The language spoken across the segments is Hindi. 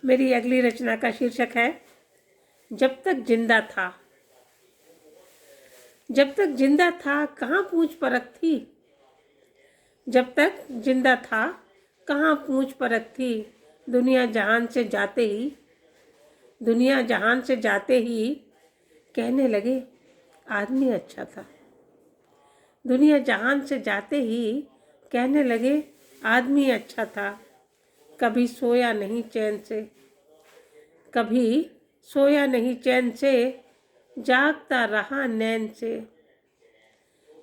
मेरी अगली रचना का शीर्षक है जब तक जिंदा था। जब तक जिंदा था कहाँ पूछ परख थी। जब तक जिंदा था कहाँ पूछ परख थी। दुनिया जहान से जाते ही कहने लगे आदमी अच्छा था। दुनिया जहान से जाते ही कहने लगे आदमी अच्छा था। कभी सोया नहीं चैन से, जागता रहा नैन से।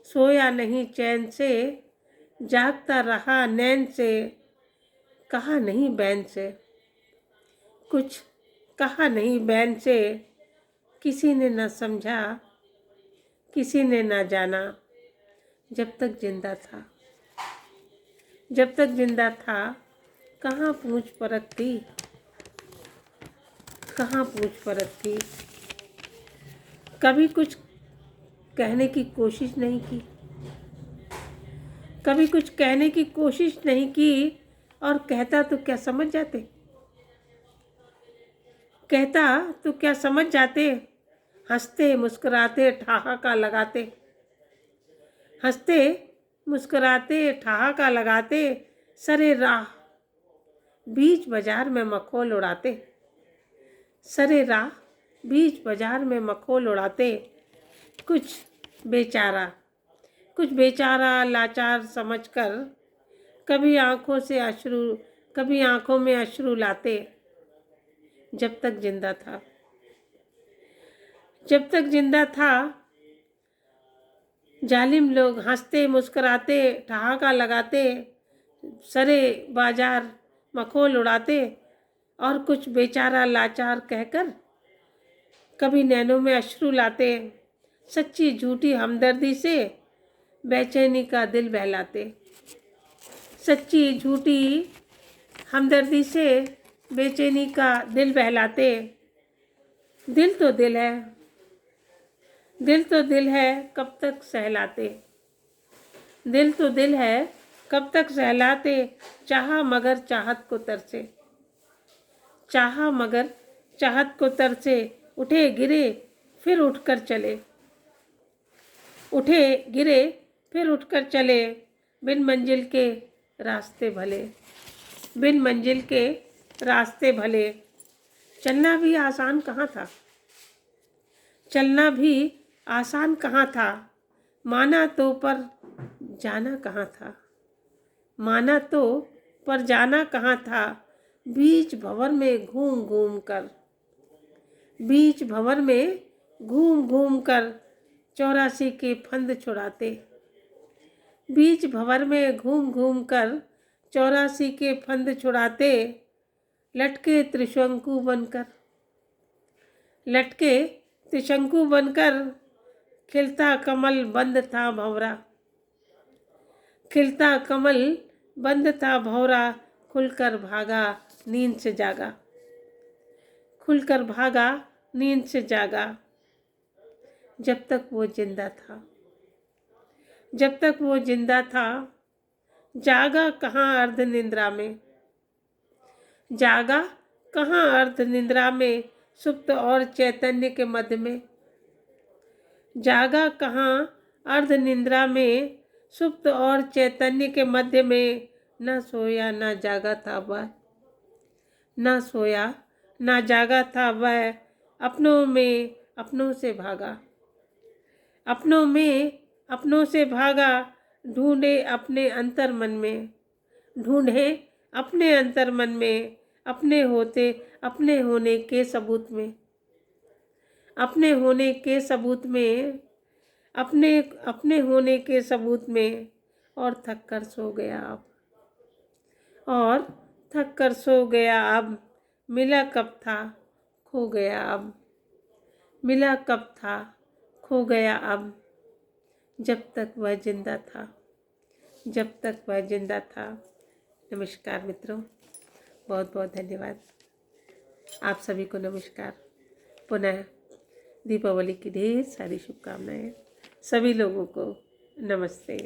सोया नहीं चैन से, जागता रहा नैन से। कहा नहीं बैन से, कुछ कहा नहीं बैन से। किसी ने न समझा, किसी ने न जाना। जब तक जिंदा था, जब तक जिंदा था कहाँ पूछ परख थी, कहाँ पूछ परख थी। कभी कुछ कहने की कोशिश नहीं की, कभी कुछ कहने की कोशिश नहीं की। और कहता तो क्या समझ जाते, कहता तो क्या समझ जाते। हंसते मुस्कुराते ठहाका लगाते, हंसते मुस्कुराते ठहाका लगाते। सरे राह बीच बाजार में मखौल उड़ाते, सरे राह बीच बाजार में मखौल उड़ाते। कुछ बेचारा लाचार समझकर कभी आंखों में अश्रु लाते। जब तक जिंदा था, जब तक जिंदा था जालिम लोग हंसते मुस्कुराते ठहाका लगाते, सरे बाजार मखौल उड़ाते। और कुछ बेचारा लाचार कहकर कभी नैनों में अश्रु लाते। सच्ची झूठी हमदर्दी से बेचैनी का दिल बहलाते, सच्ची झूठी हमदर्दी से बेचैनी का दिल बहलाते। दिल तो दिल है, दिल तो दिल है कब तक सहलाते। दिल तो दिल है कब तक सहलाते। चाहा मगर चाहत को तरसे, चाहा मगर चाहत को तरसे। उठे गिरे फिर उठकर चले, उठे गिरे फिर उठकर चले। बिन मंजिल के रास्ते भले, बिन मंजिल के रास्ते भले। चलना भी आसान कहाँ था, चलना भी आसान कहाँ था। माना तो पर जाना कहाँ था, माना तो पर जाना कहाँ था। बीच भंवर में घूम घूम कर, बीच भंवर में घूम घूम कर 84 के फंद छुड़ाते। बीच भंवर में घूम घूम कर 84 के फंद छुड़ाते। लटके त्रिशंकु बनकर, लटके त्रिशंकु बनकर। खिलता कमल बंद था भंवरा, खिलता कमल बंद था भंवरा। खुलकर भागा नींद से जागा, खुलकर भागा नींद से जागा। जब तक वो जिंदा था, जब तक वो जिंदा था। जागा कहाँ अर्ध निंद्रा में, जागा कहाँ अर्ध निंद्रा में। सुप्त और चैतन्य के मध्य में, जागा कहाँ अर्ध निंद्रा में। सुप्त और चैतन्य के मध्य में। न सोया न जागा था वह, न सोया न जागा था वह। अपनों में अपनों से भागा, अपनों में अपनों से भागा। ढूंढे अपने अंतर मन में, ढूंढे अपने अंतर मन में। अपने होने के सबूत में, अपने होने के सबूत में। अपने होने के सबूत में। और थक कर सो गया अब, और थक कर सो गया अब। मिला कब था खो गया अब, मिला कब था खो गया अब। जब तक वह जिंदा था, जब तक वह जिंदा था। नमस्कार मित्रों, बहुत बहुत धन्यवाद। आप सभी को नमस्कार। पुनः दीपावली की ढेर सारी शुभकामनाएं। सभी लोगों को नमस्ते।